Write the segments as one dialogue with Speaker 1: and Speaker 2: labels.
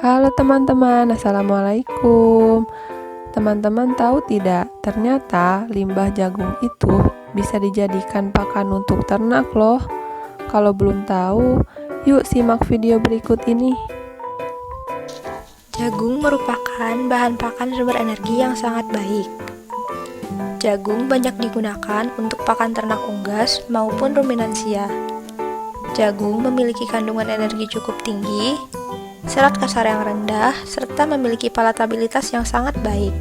Speaker 1: Halo teman-teman, Assalamualaikum. Teman-teman tahu tidak, ternyata limbah jagung itu bisa dijadikan pakan untuk ternak loh. Kalau belum tahu, yuk simak video berikut ini.
Speaker 2: Jagung merupakan bahan pakan sumber energi yang sangat baik. Jagung banyak digunakan untuk pakan ternak unggas maupun ruminansia. Jagung memiliki kandungan energi cukup tinggi, serat kasar yang rendah, serta memiliki palatabilitas yang sangat baik.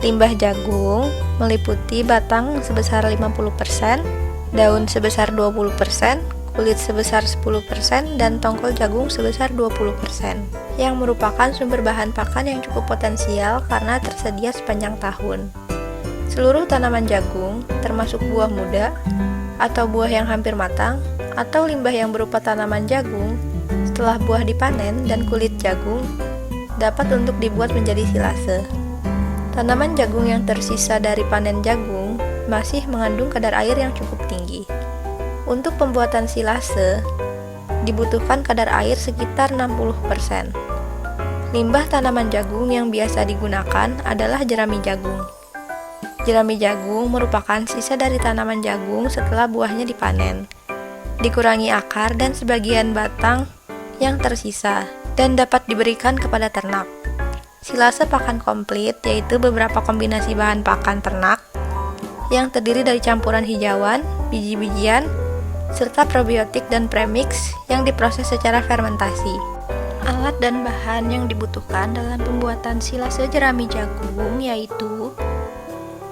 Speaker 2: Limbah jagung meliputi batang sebesar 50%, daun sebesar 20%, kulit sebesar 10%, dan tongkol jagung sebesar 20%, yang merupakan sumber bahan pakan yang cukup potensial karena tersedia sepanjang tahun. Seluruh tanaman jagung, termasuk buah muda, atau buah yang hampir matang, atau limbah yang berupa tanaman jagung, setelah buah dipanen dan kulit jagung, dapat untuk dibuat menjadi silase. Tanaman jagung yang tersisa dari panen jagung masih mengandung kadar air yang cukup tinggi. Untuk pembuatan silase, dibutuhkan kadar air sekitar 60%. Limbah tanaman jagung yang biasa digunakan adalah jerami jagung. Jerami jagung merupakan sisa dari tanaman jagung setelah buahnya dipanen. Dikurangi akar dan sebagian batang yang tersisa, dan dapat diberikan kepada ternak. Silase pakan komplit yaitu beberapa kombinasi bahan pakan ternak yang terdiri dari campuran hijauan, biji-bijian, serta probiotik dan premix yang diproses secara fermentasi. Alat dan bahan yang dibutuhkan dalam pembuatan silase jerami jagung yaitu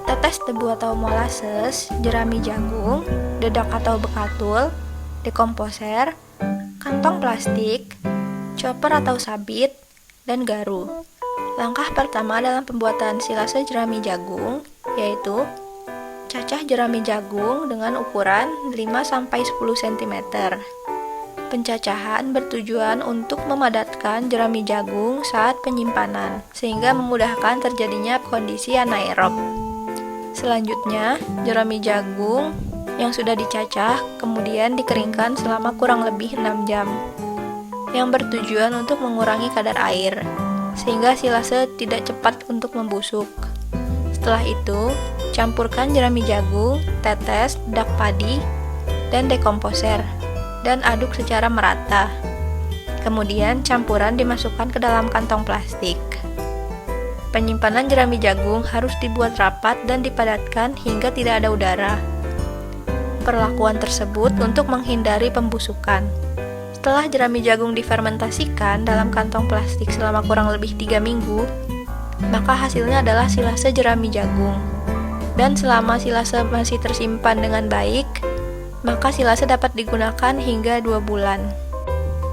Speaker 2: tetes tebu atau molasses, jerami jagung, dedak atau bekatul, dekomposer, kantong plastik, chopper atau sabit, dan garu. Langkah pertama dalam pembuatan silase jerami jagung yaitu cacah jerami jagung dengan ukuran 5-10 cm. Pencacahan bertujuan untuk memadatkan jerami jagung saat penyimpanan, sehingga memudahkan terjadinya kondisi anaerob. Selanjutnya, jerami jagung yang sudah dicacah kemudian dikeringkan selama kurang lebih 6 jam, yang bertujuan untuk mengurangi kadar air, sehingga silase tidak cepat untuk membusuk. Setelah itu, campurkan jerami jagung, tetes, dedak padi, dan dekomposer, dan aduk secara merata. Kemudian campuran dimasukkan ke dalam kantong plastik. Penyimpanan jerami jagung harus dibuat rapat dan dipadatkan hingga tidak ada udara. Perlakuan tersebut untuk menghindari pembusukan. Setelah jerami jagung difermentasikan dalam kantong plastik selama kurang lebih 3 minggu, maka hasilnya adalah silase jerami jagung. Dan selama silase masih tersimpan dengan baik, maka silase dapat digunakan hingga 2 bulan.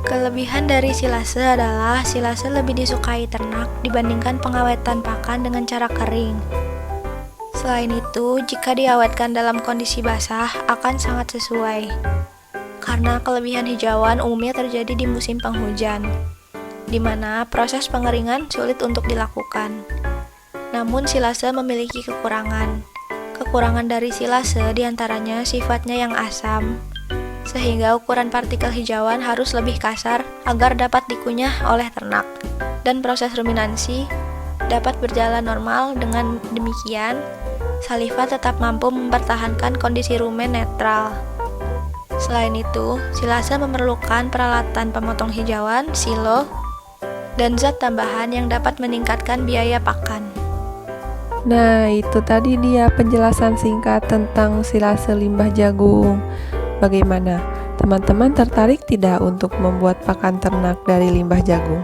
Speaker 2: Kelebihan dari silase adalah silase lebih disukai ternak dibandingkan pengawetan pakan dengan cara kering. Selain itu, jika diawetkan dalam kondisi basah akan sangat sesuai, karena kelebihan hijauan umumnya terjadi di musim penghujan, di mana proses pengeringan sulit untuk dilakukan. Namun silase memiliki kekurangan. Kekurangan dari silase diantaranya sifatnya yang asam, sehingga ukuran partikel hijauan harus lebih kasar agar dapat dikunyah oleh ternak, dan proses ruminansi dapat berjalan normal. Dengan demikian, saliva tetap mampu mempertahankan kondisi rumen netral. Selain itu, silase memerlukan peralatan pemotong hijauan, silo, dan zat tambahan yang dapat meningkatkan biaya pakan.
Speaker 1: Nah, itu tadi dia penjelasan singkat tentang silase limbah jagung. Bagaimana? Teman-teman tertarik tidak untuk membuat pakan ternak dari limbah jagung?